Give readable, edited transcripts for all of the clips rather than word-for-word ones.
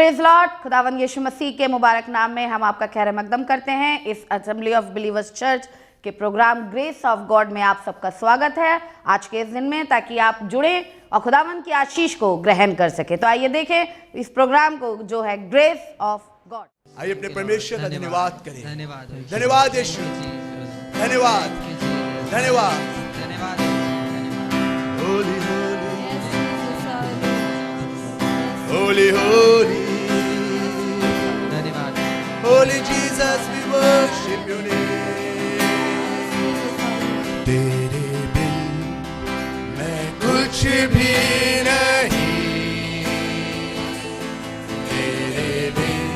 Praise Lord. खुदावंद यीशु मसीह के मुबारक नाम में हम आपका खैर मकदम करते हैं। इस असेंबली ऑफ बिलीवर्स चर्च के प्रोग्राम ग्रेस ऑफ गॉड में आप सबका स्वागत है आज के इस दिन में, ताकि आप जुड़े और खुदावंद की आशीष को ग्रहण कर सके। तो आइए देखें इस प्रोग्राम को जो है ग्रेस ऑफ गॉड। आइए अपने परमेश्वर का धन्यवाद करें। धन्यवाद यीशु, धन्यवाद धन्यवाद। Holy holy holy holy Jesus, we worship your name. तेरे बिन मैं कुछ भी नहीं, तेरे बिन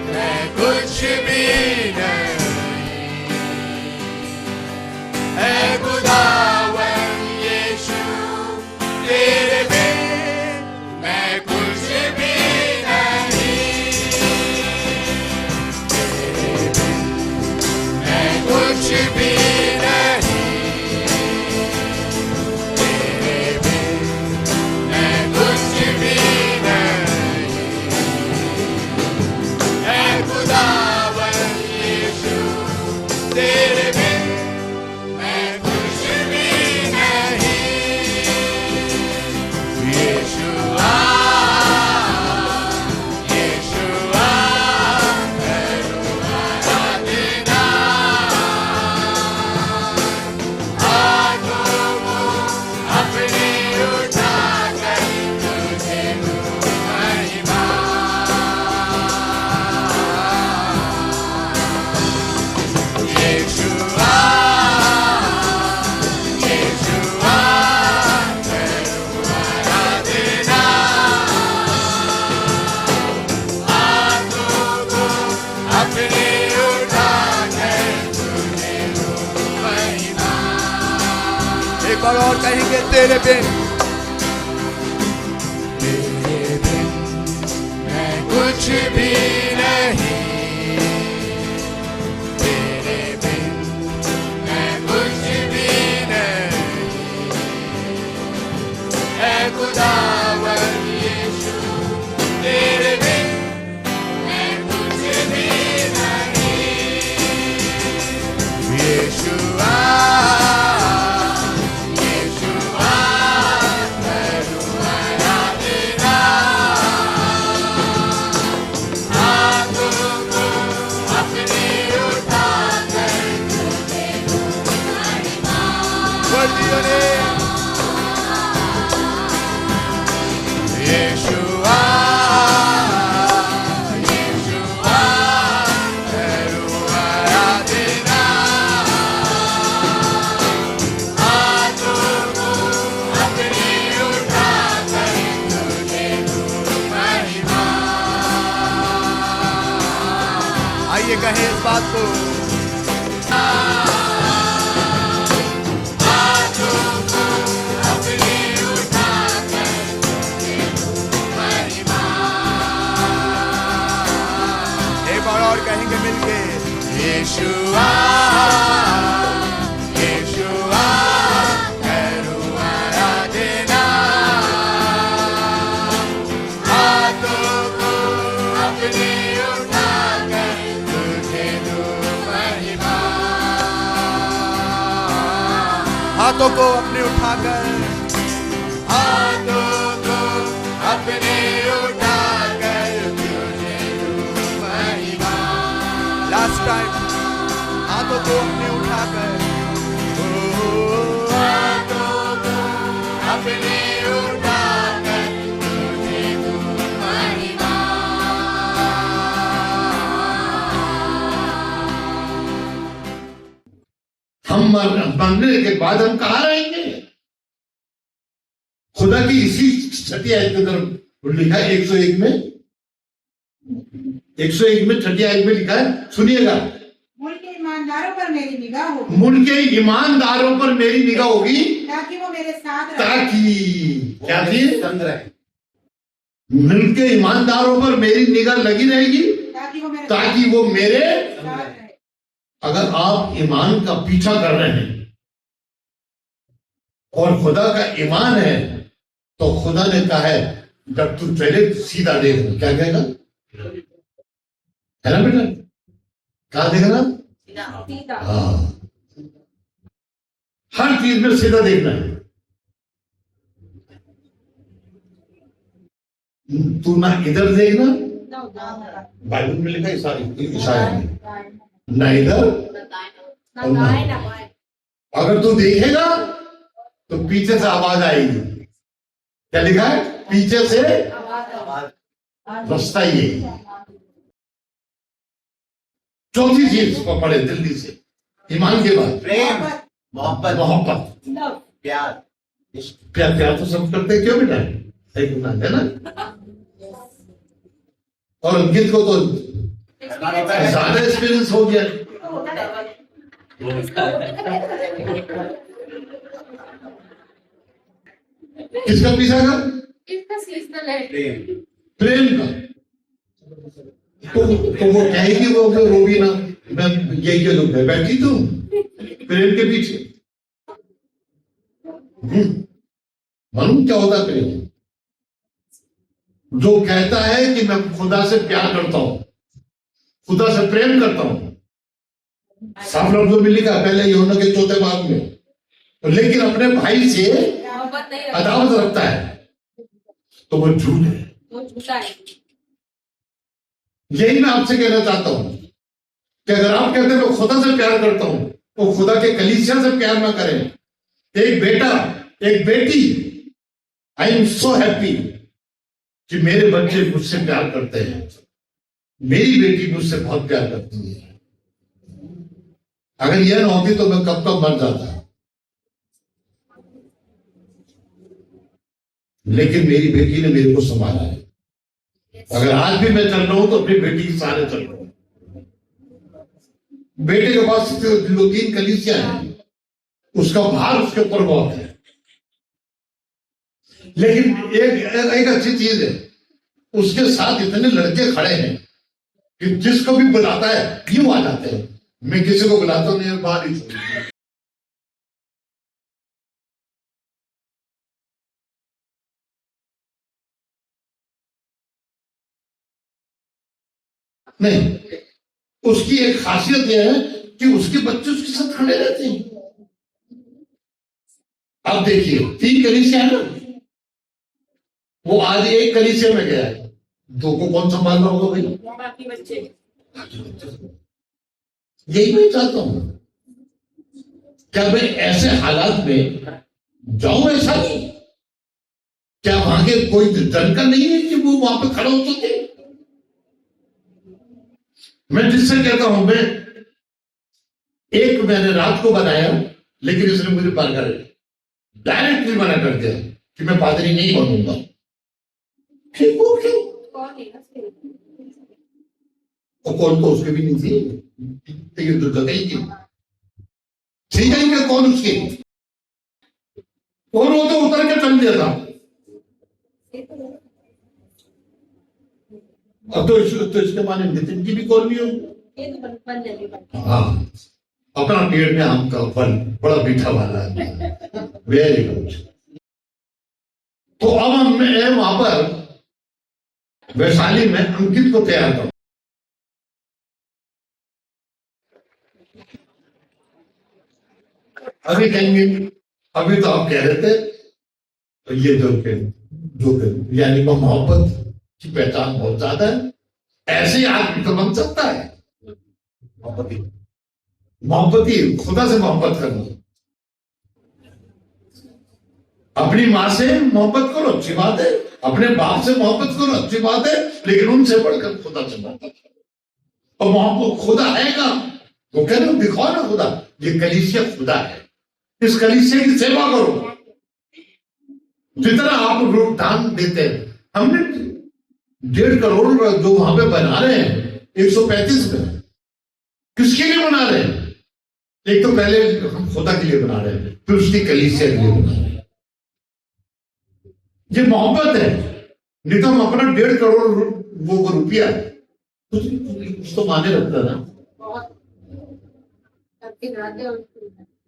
मैं कुछ भी नहीं। ऐ खुदावन यीशु, तेरे बिन मैं कुछ भी नहीं, तेरे बिन मैं कुछ भी नहीं, तेरे बिन मैं कुछ भी नहीं। ऐ खुदावन यीशु, तेरे बिन मैं कुछ भी नहीं। यीशुआ यीशुआ आराधना, हाथों को अपने उठाकर तुझे दूं महिमा। यीशुआ यीशुआ आराधना, हाथों को अपने उठाकर तुझे दूं महिमा। एक बार और कहेंगे, तेरे बिन मैं कुछ भी नहीं, तेरे बिन मैं कुछ भी नहीं। ऐ खुदावन यीशु, तेरे बिन मैं कुछ भी नहीं। यीशुआ यीशुआ करूं आराधना, हाथों को अपने उठाकर तुझे दूं महिमा। वर्दी होने यीशुआ यीशुआ करूं आराधना, हाथों को अपने उठाकर तुझे दूं महिमा। आइए कहें इस बात को, हाथों को अपने उठाकर तुझे दूं महिमा। एक बार और कहेंगे मिलके, यीशुआ यीशुआ करूं आराधना, हाथों को अपने उठाकर तुझे दूं महिमा। हाथों को अपने उठाकर, हाथों को अपने उठाकर तुझे दूं महिमा। लास्ट टाइम, हाथों को अपने उठाकर, ओ हाथों को अपने उठाकर तुझे दूं महिमा। हम मरने के बाद हम कहाँ रहेंगे? खुदा की इसी छठी आयत के अंदर लिखा है 101 में, 101 में छठी आयत में लिखा है, सुनिएगा। मुल्क के ईमानदारों पर मेरी निगाह होगी, मुल्क के ईमानदारों पर मेरी निगाह होगी, ताकि वो मेरे साथ रहे। ताकि क्या थी? मुल्क के ईमानदारों पर मेरी निगाह लगी रहेगी, ताकि वो मेरे साथ रहे। अगर आप ईमान का पीछा कर रहे हैं और खुदा का ईमान है, तो खुदा ने कहा है जब तू चले सीधा देखना, क्या कहेगा, है ना बेटा, क्या देखना, सीधा। हाँ, हर चीज में सीधा देखना है। तू ना इधर देखना, बाइबल में लिखा ईसाया में, ना इधर और ना, अगर तू देखेगा तो पीछे से आवाज आएगी। क्या लिखा है, पीछे से रास्ता ये। चौथी चीज को पढ़े जल्दी से, ईमान के बाद प्रेम, मोहब्बत, मोहब्बत, प्यार, प्यार। प्यार तो सब करते हैं, क्यों बेटा, सही गुना है ना। और अंकित को तो ज्यादा एक्सपीरियंस हो गया। किसका पीछा कर, प्रेम का। तो वो कहेगी, वो रोगी ना, मैं यही के लोग बैठी तू प्रेम के पीछे। मालूम क्या होता प्रेम, जो कहता है कि मैं खुदा से प्यार करता हूं, खुदा से प्रेम करता हूं, साफ लफ्जों में लिखा पहले यूहन्ना के 4 बाब में, लेकिन अपने भाई से अदावत रखता है तो वो झूठ है। यही मैं आपसे कहना चाहता हूं कि अगर आप कहते हैं मैं खुदा से प्यार करता हूं तो खुदा के कलीसिया से प्यार ना करें। एक बेटा, एक बेटी, आई एम सो हैप्पी कि मेरे बच्चे मुझसे प्यार करते हैं, मेरी बेटी मुझसे बहुत प्यार करती है। अगर यह ना होती तो मैं कब कब मर जाता, लेकिन मेरी बेटी ने मेरे को संभाला है। अगर आज भी मैं चल रहा हूं तो अपनी बेटी के सहारे चल रहा हूं। बेटे के पास 2-3 कलीसिया है, उसका भार उसके ऊपर बहुत है, लेकिन एक अच्छी चीज है, उसके साथ इतने लड़के खड़े हैं कि जिसको भी बुलाता है यूं आ जाते हैं। मैं किसी को बुलाता हूं नहीं, बाहर ही नहीं। उसकी एक खासियत यह है कि उसके बच्चे उसके साथ खड़े रहते हैं। अब देखिए 3 कलीसिया है ना, वो आज एक कलीसिया में गया है, 2 को कौन संभाल रहा होगा भाई, बाकी बच्चे। यही मैं चाहता हूं, क्या मैं ऐसे हालात में जाऊं? ऐसा नहीं, क्या वहां के कोई जानकार नहीं है कि वो वहां पे खड़ा हो सके? मैं जिससे कहता हूं, मैं एक मैंने रात को बनाया, लेकिन इसने मुझे डायरेक्टली मना कर दिया कि मैं पादरी नहीं बनूंगा। ठीक हो क्यों? और कौन तो उसके भी नहीं थी, ये दुर्गति की ठीक है क्या? कौन उसके, कौन वो तो उतर के चल दिया था। अब तो इसके माने नितिन की भी कौन नहीं हो। हाँ, अपना पेड़ में आम का फल बड़ा मीठा वाला है, वेरी गुड। तो अब मैं वहां पर वैशाली में अंकित को तैयार करूं। अभी कहेंगे, अभी तो आप कह रहे थे तो ये जो यानी कि मोहब्बत की पहचान बहुत ज्यादा है, ऐसे आदमी तो बन सकता है। मोहब्बती खुदा से मोहब्बत करना, अपनी माँ से मोहब्बत करो अच्छी बात है, अपने बाप से मोहब्बत करो अच्छी बात है, लेकिन उनसे बढ़कर खुदा से मोहब्बत करो। और मोहब्बत खुदा है का वो कह रहे दिखाओ ना खुदा, ये कलीसिया खुदा है, इस कलीसिया की सेवा करो। जितना आप दान देते हैं, हमने 1.5 करोड़ जो वहां पे बना रहे हैं 135 में, किसके लिए बना रहे हैं? एक तो पहले हम खुदा के लिए बना रहे हैं, फिर उसकी कलीसिया के लिए बना रहे हैं। ये मोहब्बत है, नहीं तो हम अपना 1.5 करोड़ वो रुपया कुछ तो माने रखता है ना,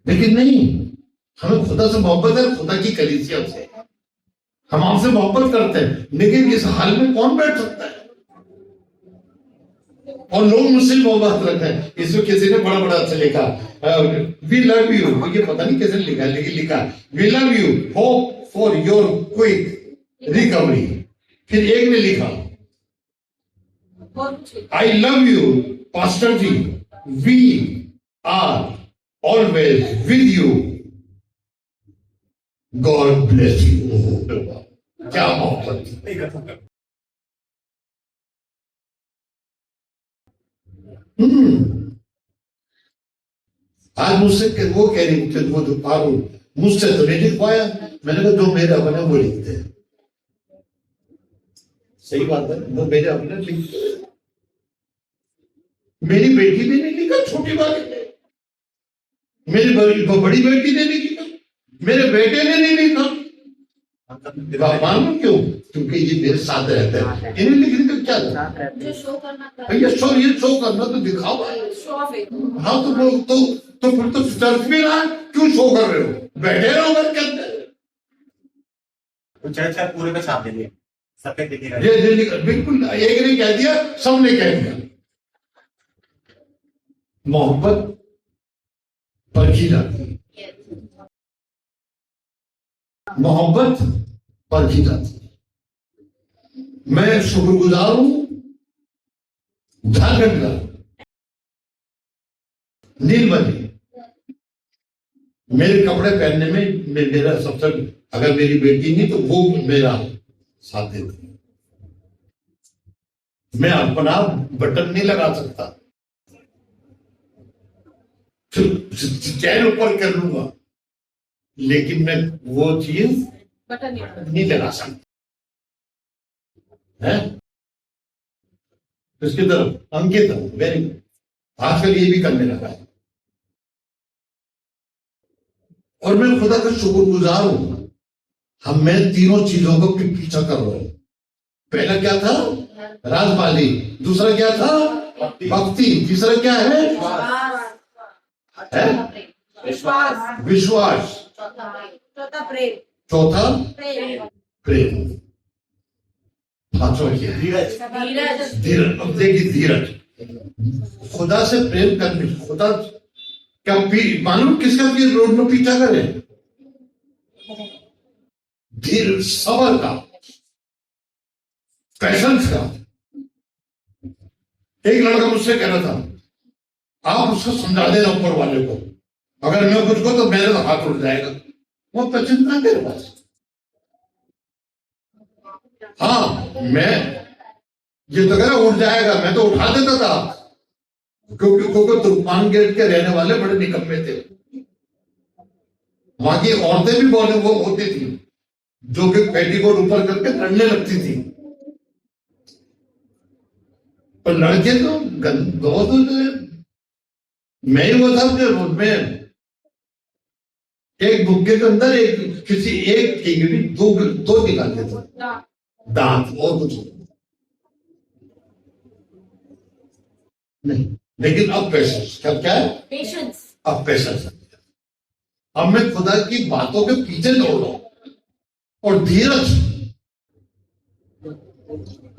लेकिन नहीं, हमें खुदा से मोहब्बत है, खुदा की कलीसिया से। हम आपसे मोहब्बत करते हैं, लेकिन इस हाल में कौन बैठ सकता है? और लोग मुझसे मोहब्बत रखते हैं। इसमें किसी ने बड़ा बड़ा अच्छा लिखा, वी लव यू, ये पता नहीं कैसे लिखा, लेकिन लिखा we love you, hope for your quick recovery. फिर एक ने लिखा I love you pastor ji, we are always with you, God bless you. क्या मोहब्बत! आज मुझसे वो कह रही कि वो तो पारो मुझसे तो नहीं लिख पाया। मैंने कहा जो मेरे अपने वो लिखते हैं। सही बात है, वो मेरे अपने लिखते हैं। मेरी बेटी ने नहीं लिखा, छोटी वाली ने, मेरी बड़ी बेटी ने नहीं लिखा, मेरे बेटे ने नहीं लिखा। मालूम क्यों? क्योंकि ये मेरे साथ रहते हैं। इन्हें लिखने का क्या जो शो करना भैया? ये शो करना तो दिखाओ। हाँ तो फिर तो चर्च में ना क्यों शो कर रहे हो? बैठे रहो घर के अंदर। तो चर्च का पूरे का साथ देंगे, सबके दिखेगा। ये बिल्कुल एक ने कह दिया, सबने कह दिया। मोहब्बत परखी जाती है, मोहब्बत परखी जाती है। मैं शुक्रगुजार हूं झारखंड का, नीलमणि मेरे कपड़े पहनने में मेरा सबसे, अगर मेरी बेटी नहीं तो वो मेरा साथ देती है। मैं अपना बटन नहीं लगा सकता, चैन ऊपर कर लूंगा, लेकिन मैं वो चीज नहीं लगा सकता है। इसकी तरफ अंकित हूं, वेरी गुड। आजकल ये भी करने लगा है और मैं खुदा का शुक्रगुजार हूं। मैं तीनों चीजों को पीछा कर रहा हूं। पहला क्या था? राजमाली। दूसरा क्या था? भक्ति। तीसरा क्या है? विश्वास। चौथा प्रेम। पांचवा क्या है? धीरज। अब देखिए धीरज। खुदा से प्रेम करने, खुदा क्या मालूम किसका रोड में पीछा करे? धीरज, सबर का, पैशंस का। एक लड़का मुझसे कह रहा था आप उसको समझा देना ऊपर वाले को, अगर मैं कुछ को तो मेरे तो हाथ उठ जाएगा। वो पैशंस ना तेरे पास। हाँ, मैं ये तो कह रहा उठ जाएगा, मैं तो उठा देता था, क्योंकि तुर्कमान गेट के रहने वाले बड़े निकम्मे थे। वहां की औरतें भी बहुत वो होती थी जो कि पेटीकोट ऊपर करके लड़ने लगती थी, पर लड़के तो बहुत होते हैं। मैं ही वो था कि में एक बुक्के के अंदर किसी एक टिकड़ी दो निकाल देता, दांत और कुछ नहीं। लेकिन अब पेशेंस क्या है? पेशेंस। अब पेशेंस। अब मैं खुदा की बातों के पीछे दौड़ रहा हूं। और धीरज,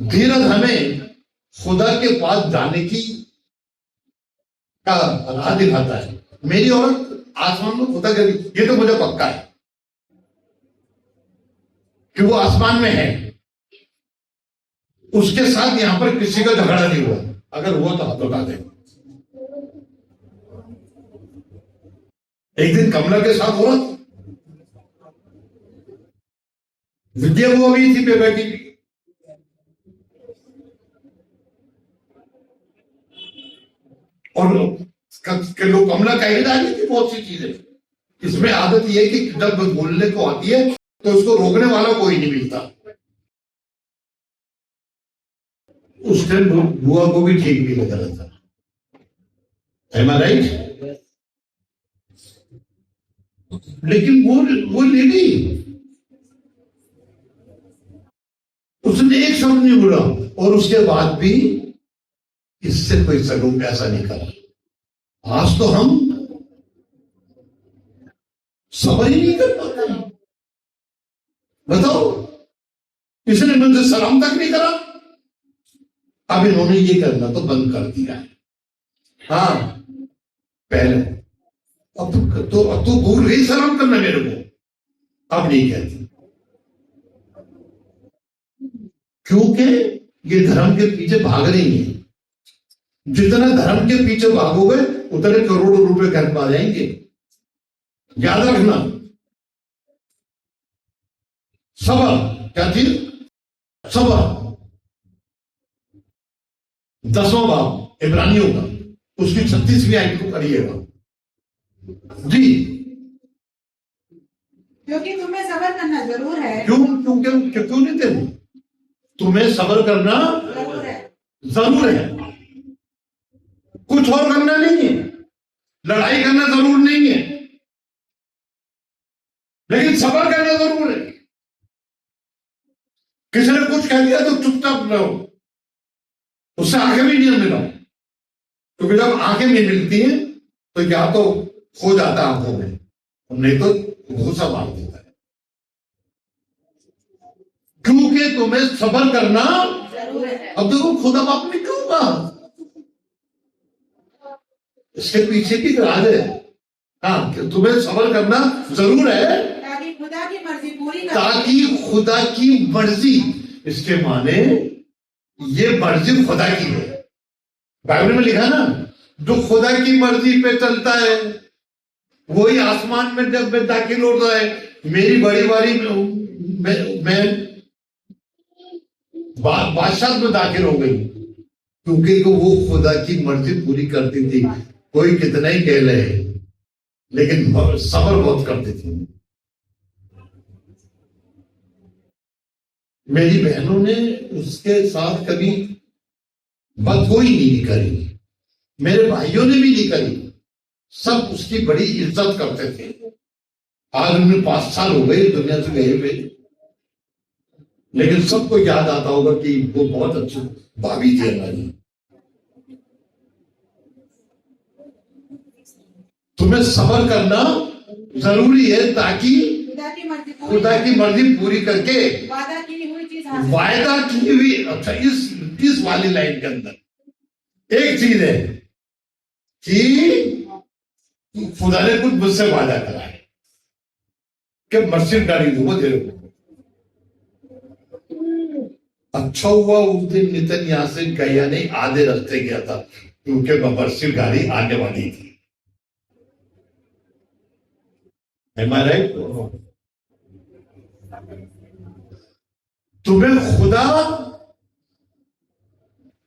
धीरज हमें खुदा के पास जाने की का राह दिखाता है। मेरी औरत आसमान में खुदा गई, ये तो मुझे पक्का है कि वो आसमान में है। उसके साथ यहां पर किसी का झगड़ा नहीं हुआ। अगर हुआ तो हाथ उठा दे। एक दिन कमला के साथ हो रहा था, विद्या वो भी थी पे बैठी थी। और लोग कमला कह ही रही थी बहुत सी चीजें। इसमें आदत यह है कि जब बोलने को आती है तो उसको रोकने वाला कोई नहीं मिलता। उस टाइम बुआ को भी ठीक भी लग रहा था। Am I right? लेकिन वो लेडी, उसने एक शब्द नहीं बोला और उसके बाद भी इससे कोई सलूक ऐसा नहीं करा। आज तो हम सबर ही नहीं कर पाते। बताओ, इसने मुझसे सलाम तक नहीं करा। अब इन्होंने ये करना तो बंद कर दिया है। हाँ, पहले अब तो भूल गई सलाम करना मेरे को, अब नहीं कहती, क्योंकि ये धर्म के पीछे भाग रही है। जितना धर्म के पीछे भागोगे उतने करोड़ों रुपए घर पा जाएंगे, याद रखना। सबर क्या चीज? सबर। 10वां बाब इब्रानियों का, उसकी 36वीं आयत को करिएगा जी। क्योंकि तुम्हें सबर करना जरूर है। क्यों नहीं थे? तुम्हें सबर करना जरूर है, कुछ और करना नहीं है। लड़ाई करना जरूर नहीं है, लेकिन सबर करना जरूर है। किसी ने कुछ कह दिया तो चुपचाप रहो, उससे आंखें भी नहीं मिलाओ, क्योंकि जब आंखें नहीं मिलती हैं तो या तो खो जाता है आंखों में, नहीं तो घूसा मार देता है। क्योंकि तुम्हें सबर करना जरूर है। अब देखो खुदा बाप ने क्यों कहा, इसके पीछे की राज है। हाँ, कि तुम्हें सबर करना जरूर है ताकि खुदा की मर्जी पूरी कर। ताकि खुदा की मर्जी, इसके माने ये मर्जी खुदा की है। बाइबल में लिखा ना, जो खुदा की मर्जी पे चलता है वही आसमान में जब मैं दाखिल होता है। मेरी बड़ी बारी मैं बादशाह में दाखिल हो गई, क्योंकि वो खुदा की मर्जी पूरी करती थी। कोई कितना ही कह ले, लेकिन सबर बहुत करती थी। मेरी बहनों ने उसके साथ कभी बदगोई नहीं करी, मेरे भाइयों ने भी नहीं करी, सब उसकी बड़ी इज्जत करते थे। आज उन्हें 5 साल हो गए दुनिया से गए हुए, लेकिन सबको याद आता होगा कि वो बहुत अच्छी भाभी थी हमारी। तुम्हें सबर करना जरूरी है ताकि खुदा की मर्जी पूरी करके वादा की हुई चीज वायदा की हुई। अच्छा, इस वाली लाइन के अंदर एक चीज है कि खुदा ने कुछ मुझसे वादा करा है कि मस्जिद गाड़ी दूंगा तेरे को। अच्छा हुआ उस दिन नितिन यहां से गया नहीं, आधे रास्ते गया था, क्योंकि मस्जिद गाड़ी आने वाली थी। Am I right? तुम्हें खुदा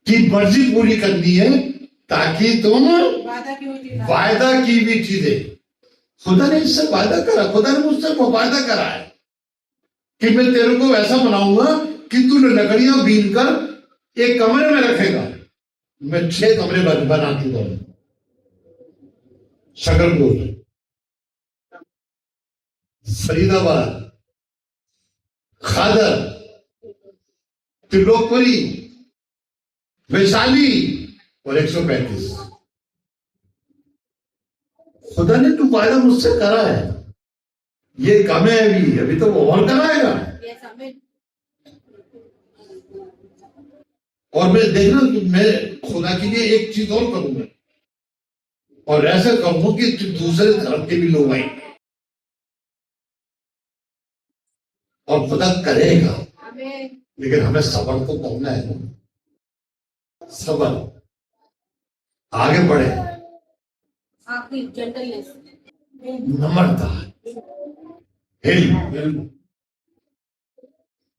की मर्जी पूरी करनी है ताकि तुम वायदा की हुई चीजें, खुदा ने इससे वायदा करा, खुदा ने मुझसे वायदा करा है कि मैं तेरे को ऐसा बनाऊंगा कि तू लकड़ियां बीन कर एक कमरे में रखेगा। मैं 6 कमरे बना चुका हूं शकरपुर, फरीदाबाद, खादर, त्रिलोकपुरी, वैशाली और 135। खुदा ने तो वायदा मुझसे करा है, ये कम है अभी तो वो और कराएगा। और मैं देखना कि मैं खुदा के लिए एक चीज और करूंगा, और ऐसा करूंगा कि दूसरे धर्म के भी लोग आएंगे और खुदा करेगा। लेकिन हमें सबर तो करना है ना, सबर, आगे बढ़े, नम्रता,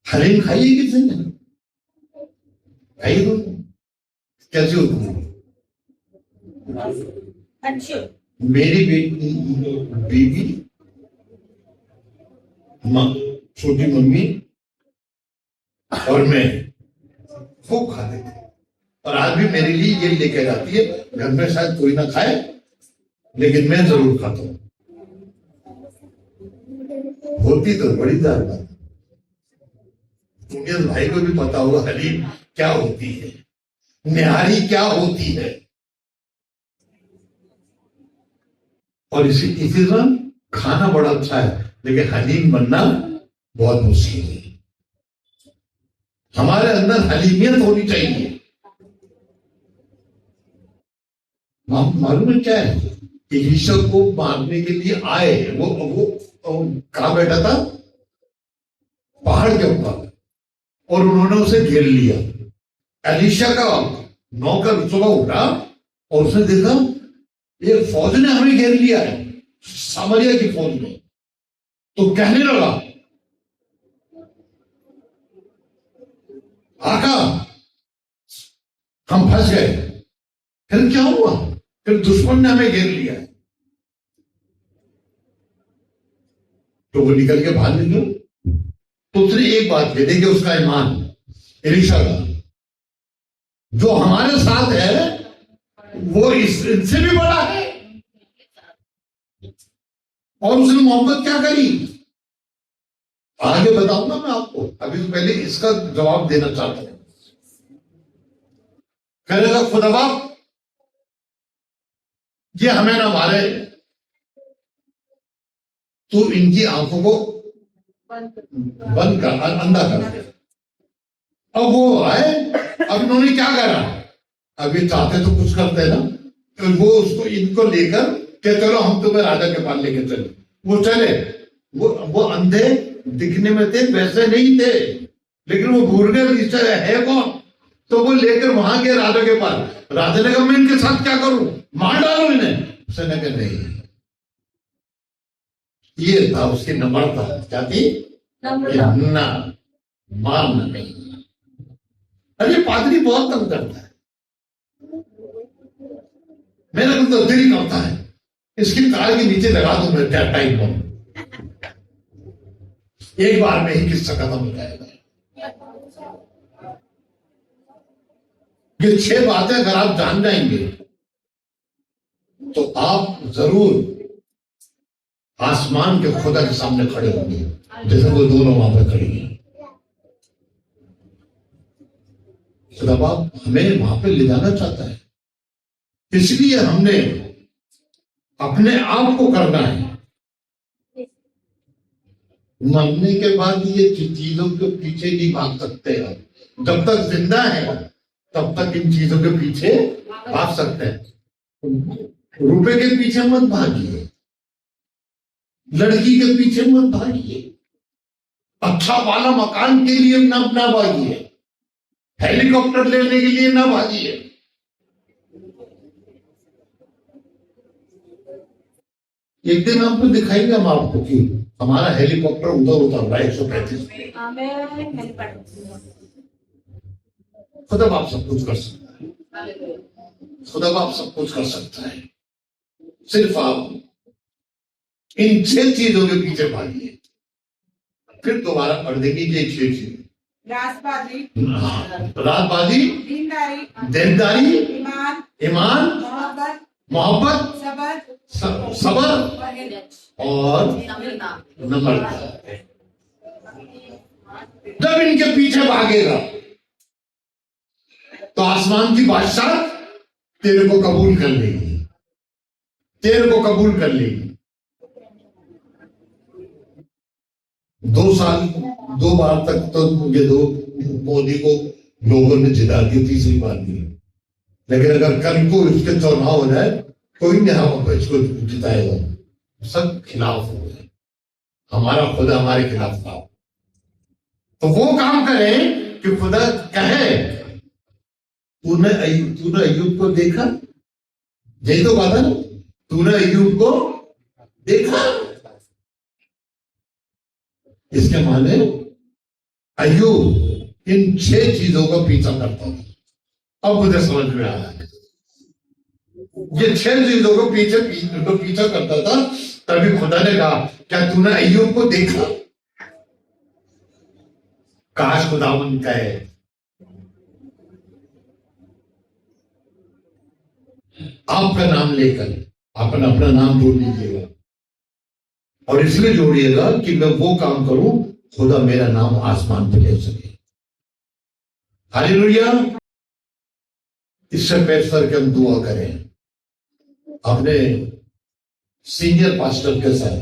हलीम खाइए किसी ने खाइए तो कैसे होती है? मेरी बीवी छोटी मम्मी और मैं खूब खाते थे, और आज भी मेरे लिए ये लेकर आती है। घर में शायद कोई ना खाए, लेकिन मैं जरूर खाता हूं। होती तो बड़ी दाल बात, क्योंकि भाई को भी पता होगा हलीम क्या होती है, निहारी क्या होती है। और इसी तरह खाना बड़ा अच्छा है, लेकिन हलीम बनना बहुत मुश्किल है। हमारे अंदर हलीमियत होनी चाहिए। मालूम है क्या है? एलीशा को मारने के लिए आए, वो कहां बैठा था? पहाड़ के ऊपर, और उन्होंने उसे घेर लिया। एलीशा का नौकर सुबह उठा और उसने देखा ये फौज ने हमें घेर लिया है, सामरिया की फौज ने। तो कहने लगा, आका हम फंस गए। फिर क्या हुआ? फिर दुश्मन ने हमें घेर लिया है। तो वो निकल के बाहर निकलो। तो उसने एक बात कह दी कि उसका ईमान, एलीशा का, जो हमारे साथ है वो इनसे भी बड़ा है। और उसने मोहब्बत क्या करी, आगे बताऊंगा मैं आपको। अभी तो पहले इसका जवाब देना चाहता हूं। कहेगा खुदा ये हमें ना मारे, तू इनकी आंखों को बंद कर, अंधा कर। अब वो आए, अब इन्होंने क्या करा? अभी चाहते तो कुछ करते ना, तो वो उसको इनको लेकर कि चलो हम तुम्हें राजा के पास लेके चले। वो चले, वो अंधे दिखने में थे, वैसे नहीं थे, लेकिन वो भूल गए है कौन। तो वो लेकर वहां गए राजा के पास। राजा ने कहा मैं इनके साथ क्या करूं, मार डालो इन्हें। उसने कहा नहीं। ये था उसकी नम्रता। क्या थी? ना, मारना नहीं। अरे पादरी बहुत तंग करता है, मेरा तो दिल करता है इसकी कार के नीचे लगा दूं मैं क्या टाइम पर, एक बार में ही किस्सा खत्म हो जाएगा। ये 6 बातें अगर आप जान जाएंगे तो आप जरूर आसमान के खुदा के सामने खड़े होंगे, जैसे वो दोनों वहां पर खड़ी हैं। खुदा बाप हमें वहां पे ले जाना चाहता है, इसलिए हमने अपने आप को करना है। मरने के बाद ये चीजों के पीछे नहीं भाग सकते हैं। जब तक जिंदा है तब तक इन चीजों के पीछे भाग सकते हैं। रुपए के पीछे मत भागिए, लड़की के पीछे मत भागिए, अच्छा वाला मकान के लिए ना भागिए, हेलीकॉप्टर लेने के लिए ना भागिए। एक दिन आपको दिखाएंगे हम आपको कि हमारा हेलीकॉप्टर उधर उतर रहा है 135। खुदा बाप सब कुछ कर सकता है, खुदा बाप सब कुछ कर सकता है। सिर्फ आप इन 6 चीजों के पीछे भागिए। फिर दोबारा पढ़ देंगे ये 6 चीजें। रातबाजी, रातबाजी, देनदारी, ईमान, मोहब्बत, सबर और नम्रता। जब इनके पीछे भागेगा तो आसमान की बादशाह तेरे को कबूल कर लेगी, तेरे को कबूल कर लेगी। 2 साल 2 बार तक तो ये मोदी को लोगों ने जिता दी, तीसरी बार नहीं। लेकिन अगर कल को इसके चुनाव हो जाए, कोई नहीं हम इसको जिताएगा, सब खिलाफ हो गए। हमारा खुदा हमारे खिलाफ था। तो वो काम करें कि खुदा कहे तूने अय्यूब को देखा, यही तो बात है ना, तूने अय्यूब को देखा। इसके माने अय्यूब इन 6 चीजों का पीछा करता था। अब मुझे समझ में आया है, ये 6 चीजों को पीछा करता था। तभी खुदा ने कहा क्या तूने अय्यूब को देखा? काश खुदावन कहे आपका नाम लेकर अपना नाम जोड़ लीजिएगा, और इसलिए जोड़िएगा कि मैं वो काम करूं खुदा मेरा नाम आसमान पे ले सके। हालेलुया। इससे पैर सर के हम दुआ करें अपने सीनियर पास्टर के साथ।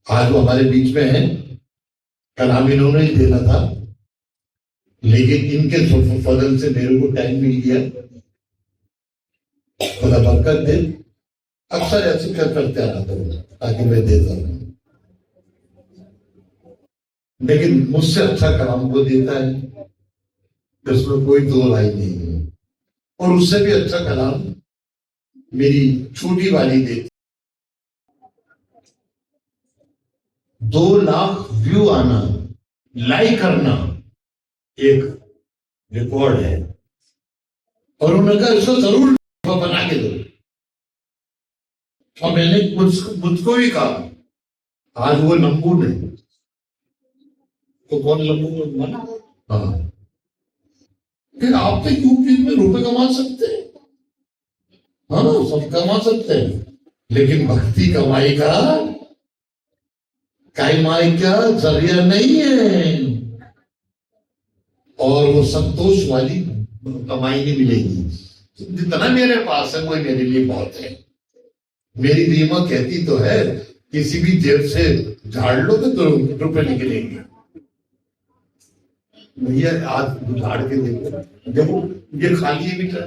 आज वो हमारे बीच में है, कल हम इन्होंने ही देना था, लेकिन इनके फजल से मेरे को टाइम मिल गया। खुदा बरकत दे। अक्सर ऐसे क्या करते रहता हूँ ताकि मैं देता हूँ, लेकिन मुझसे अच्छा कलाम वो देता है, इसमें कोई दो राय नहीं है। और उससे भी अच्छा कलाम मेरी छोटी वाली देती। 2 लाख व्यू आना, लाइक करना एक रिकॉर्ड है। और उन्होंने कहा इसको जरूर बना के दो। और मैंने मुझको भी कहा आज वो लंबू नहीं तो कौन लंबू बना। हाँ, फिर आप तो यूट्यूब में रुपए कमा सकते हैं, हाँ सब कमा सकते हैं, लेकिन भक्ति कमाई का जरिया नहीं है। और वो संतोष वाली कमाई नहीं मिलेगी। जितना मेरे पास है वो मेरे लिए बहुत है। मेरी बीमा कहती तो है किसी भी जेब से झाड़ लो तो रुपए निकलेंगे। भैया आज झाड़ के देखो ये खाली है बेटा,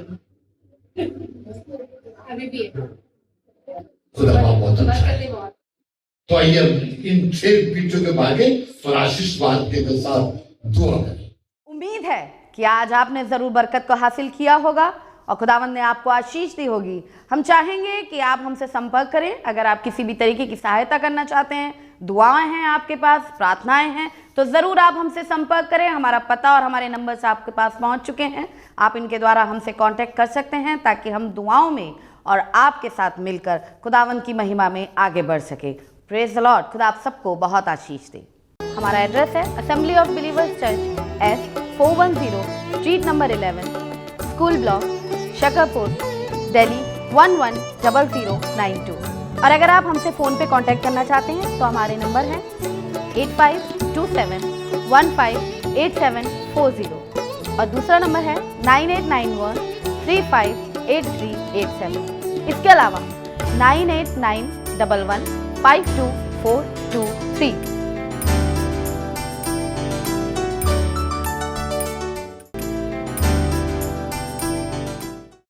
खुदा बहुत अच्छा है। तो आइए इन 6 पीछों के भागे और आशीर्वाद के साथ दुआ करें। उम्मीद है कि आज आपने जरूर बरकत को हासिल किया होगा और खुदावंद ने आपको आशीष दी होगी। हम चाहेंगे कि आप हमसे संपर्क करें। अगर आप किसी भी तरीके की सहायता करना चाहते हैं, दुआएं हैं आपके पास, प्रार्थनाएं हैं, तो ज़रूर आप हमसे संपर्क करें। हमारा पता और हमारे नंबर्स आपके पास पहुंच चुके हैं। आप इनके द्वारा हमसे कांटेक्ट कर सकते हैं ताकि हम दुआओं में और आपके साथ मिलकर खुदावंद की महिमा में आगे बढ़ सके। Praise the Lord. खुदा आप सबको बहुत आशीष दे। हमारा एड्रेस है assembly of believers church, S410 street number 11, school block, Shakarpur, Delhi 110092। और अगर आप हमसे फ़ोन पे कांटेक्ट करना चाहते हैं तो हमारे नंबर हैं 8527158740 और दूसरा नंबर है 9891358387। इसके अलावा 9891152423